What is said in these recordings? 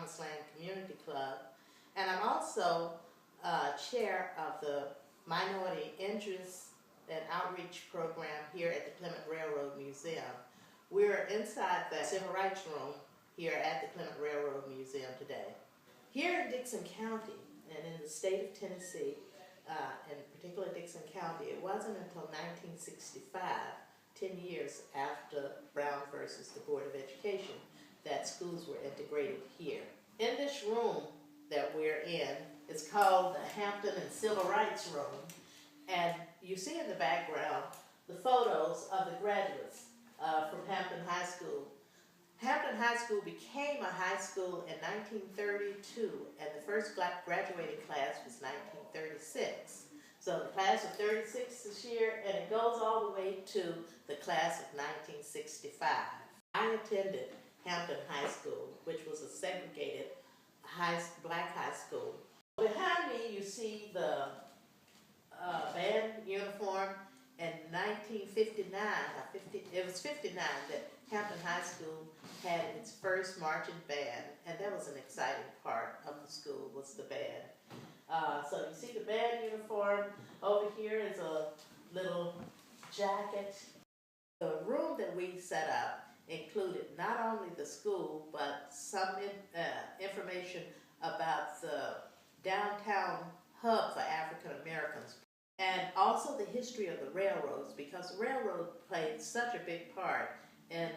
Promised Land Community Club, and I'm also chair of the Minority Interest and Outreach Program here at the Clement Railroad Museum. We're inside the Civil Rights Room here at the Clement Railroad Museum today. Here in Dickson County and in the state of Tennessee, in particular Dickson County, it wasn't until 1965, 10 years after Brown versus the Board of Education, that schools were integrated here. In this room that we're in, it's called the Hampton and Civil Rights Room, and you see in the background the photos of the graduates from Hampton High School. Hampton High School became a high school in 1932, and the first graduating class was 1936. So the class of 36 this year, and it goes all the way to the class of 1965. I attended Hampton High School, which was a segregated black high school. Behind me you see the band uniform. In 1959, it was 59 that Hampton High School had its first marching band, and that was an exciting part of the school, was the band. So you see the band uniform. Over here is a little jacket. The room that we set up included not only the school, but some information about the downtown hub for African Americans, and also the history of the railroads, because the railroad played such a big part in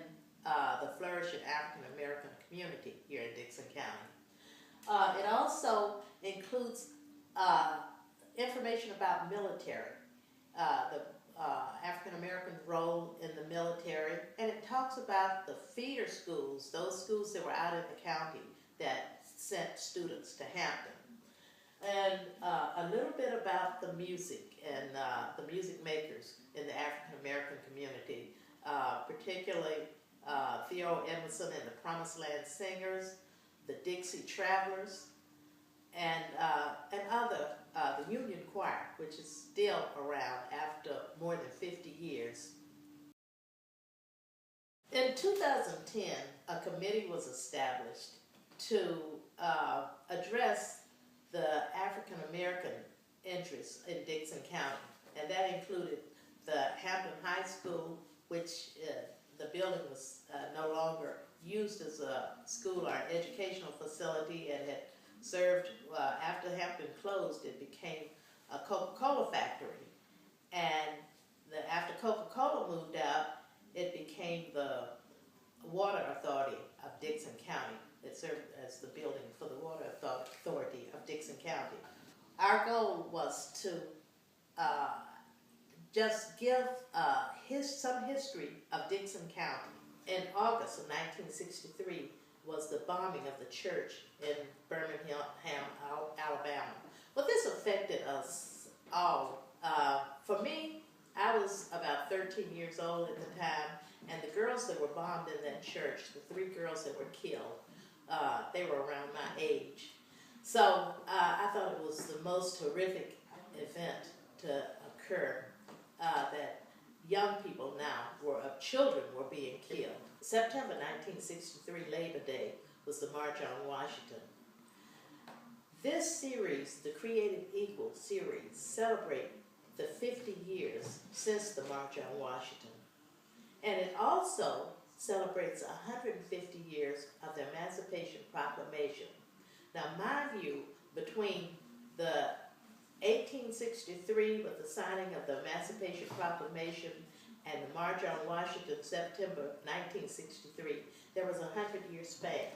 the flourishing African American community here in Dickson County. It also includes information about military, the African American role in the military, and it talks about the feeder schools, those schools that were out in the county that sent students to Hampton. And a little bit about the music and the music makers in the African American community, particularly Theo Emerson and the Promised Land Singers, the Dixie Travelers, and other, the Union Choir, which is still around after more than 50 years. In 2010, a committee was established to address the African American interests in Dickson County, and that included the Hampton High School, which the building was no longer used as a school or educational facility, and had served, after Hampton closed, it became a Coca-Cola factory, and after Coca-Cola moved out, it became the Water Authority of Dickson County. It served as the building for the Water Authority of Dickson County. Our goal was to just give some history of Dickson County. In August of 1963 was the bombing of the church in Birmingham, Alabama. Well, this affected us all. For me, I was about 13 years old at the time, and the girls that were bombed in that church, the 3 girls that were killed, they were around my age. So I thought it was the most horrific event to occur, that young people now, children were being killed. September 1963, Labor Day, was the March on Washington. This series, the Created Equal series, celebrates the 50 years since the March on Washington. And it also celebrates 150 years of the Emancipation Proclamation. Now, my view, between the 1863 with the signing of the Emancipation Proclamation and the March on Washington, September 1963, there was a 100-year span.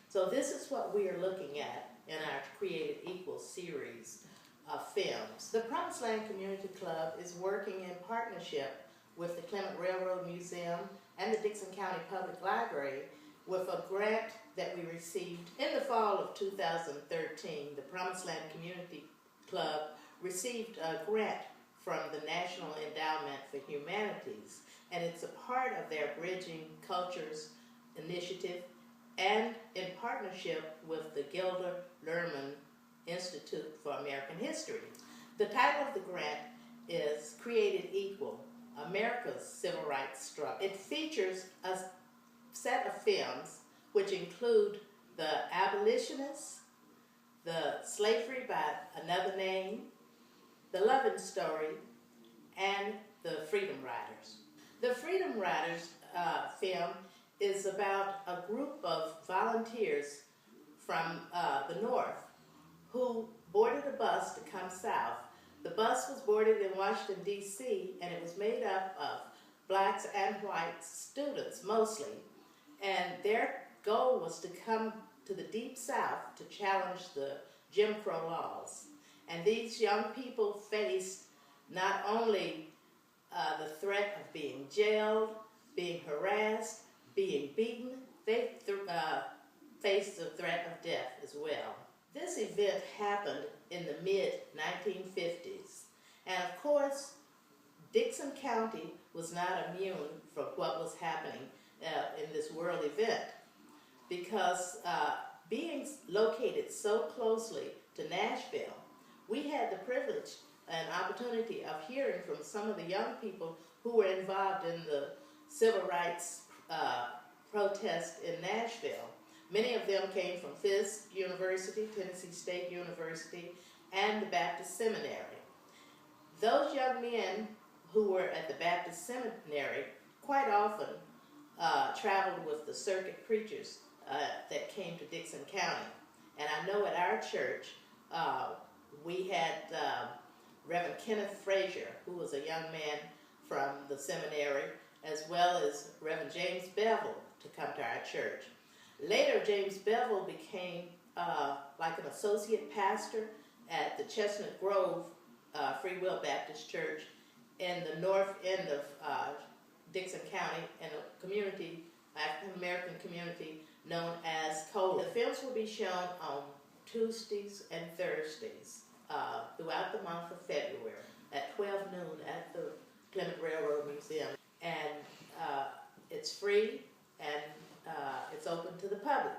So this is what we are looking at in our Created Equal series of films. The Promised Land Community Club is working in partnership with the Clement Railroad Museum and the Dickson County Public Library with a grant that we received in the fall of 2013. The Promised Land Community Club received a grant from the National Endowment for Humanities, and it's a part of their Bridging Cultures initiative and in partnership with the Gilder Lehrman Institute for American History. The title of the grant is Created Equal, America's Civil Rights Struggle. It features a set of films which include The Abolitionists, The Slavery by Another Name, The Loving Story, and The Freedom Riders. The Freedom Riders film is about a group of volunteers from the North who boarded a bus to come south. The bus was boarded in Washington, D.C., and it was made up of blacks and white students mostly. And their goal was to come to the Deep South to challenge the Jim Crow laws. And these young people faced not only the threat of being jailed, being harassed, being beaten, they faced the threat of death as well. This event happened in the mid-1950s. And of course, Dickson County was not immune from what was happening in this world event, because being located so closely to Nashville, we had the privilege and opportunity of hearing from some of the young people who were involved in the civil rights protest in Nashville. Many of them came from Fisk University, Tennessee State University, and the Baptist Seminary. Those young men who were at the Baptist Seminary quite often traveled with the circuit preachers that came to Dickson County. And I know at our church, we had Reverend Kenneth Frazier, who was a young man from the seminary, as well as Reverend James Bevel to come to our church. Later, James Bevel became like an associate pastor at the Chestnut Grove Free Will Baptist Church in the north end of Dickson County, in a community, African-American community known as Clement. The films will be shown on Tuesdays and Thursdays throughout the month of February at 12 noon at the Clement Railroad Museum. And it's free and it's open to the public.